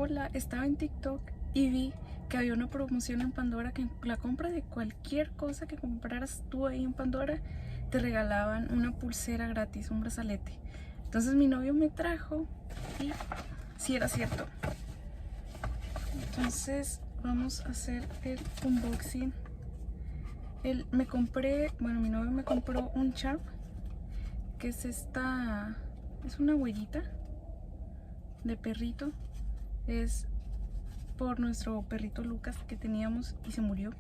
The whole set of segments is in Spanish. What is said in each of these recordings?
Hola, estaba en TikTok y vi que había una promoción en Pandora que la compra de cualquier cosa que compraras tú ahí en Pandora te regalaban una pulsera gratis, un brazalete. Entonces mi novio me trajo y sí era cierto. Entonces vamos a hacer el unboxing. Mi novio me compró un charm, que es es una huellita de perrito. Es por nuestro perrito Lucas que teníamos y se murió.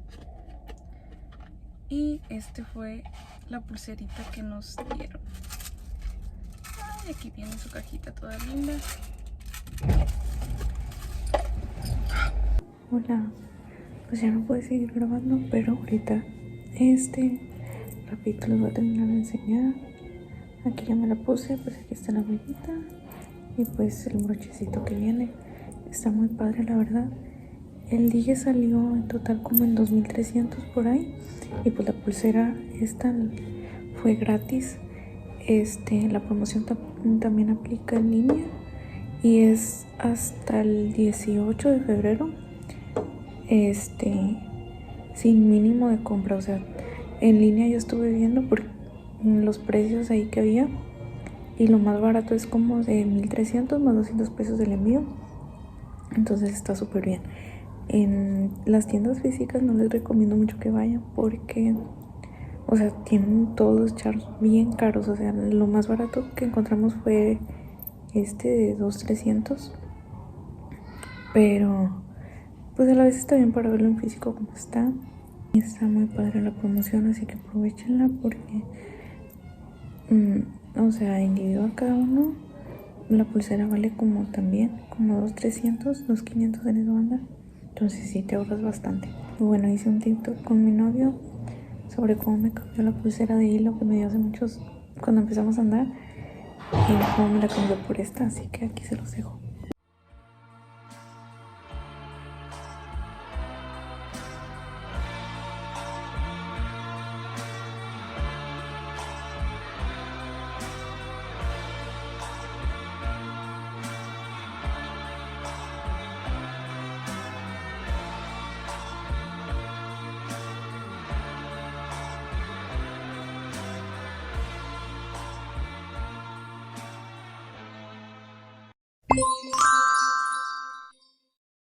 Y este fue la pulserita que nos dieron. Ay, aquí viene su cajita toda linda. Hola, pues ya no puedo seguir grabando, pero ahorita rapidito les voy a terminar de enseñar. Aquí ya me la puse, pues aquí está la huellita y pues el brochecito que viene. Está muy padre, la verdad. El dije salió en total como en 2,300 por ahí, y pues la pulsera esta fue gratis. La promoción también aplica en línea y es hasta el 18 de febrero. Sin mínimo de compra. O sea, en línea yo estuve viendo por los precios ahí que había, y lo más barato es como de 1,300 más 200 pesos del envío. Entonces está súper bien. En las tiendas físicas no les recomiendo mucho que vayan porque, o sea, tienen todos los charms bien caros. O sea, lo más barato que encontramos fue de 2,300, pero pues a la vez está bien para verlo en físico como está. Está muy padre la promoción, así que aprovechenla porque, o sea, individual cada uno, la pulsera vale como 2,300, 2,500 en esa banda. Entonces sí te ahorras bastante. Y bueno, hice un TikTok con mi novio sobre cómo me cambió la pulsera de hilo que me dio hace muchos, cuando empezamos a andar, y cómo me la cambió por esta, así que aquí se los dejo.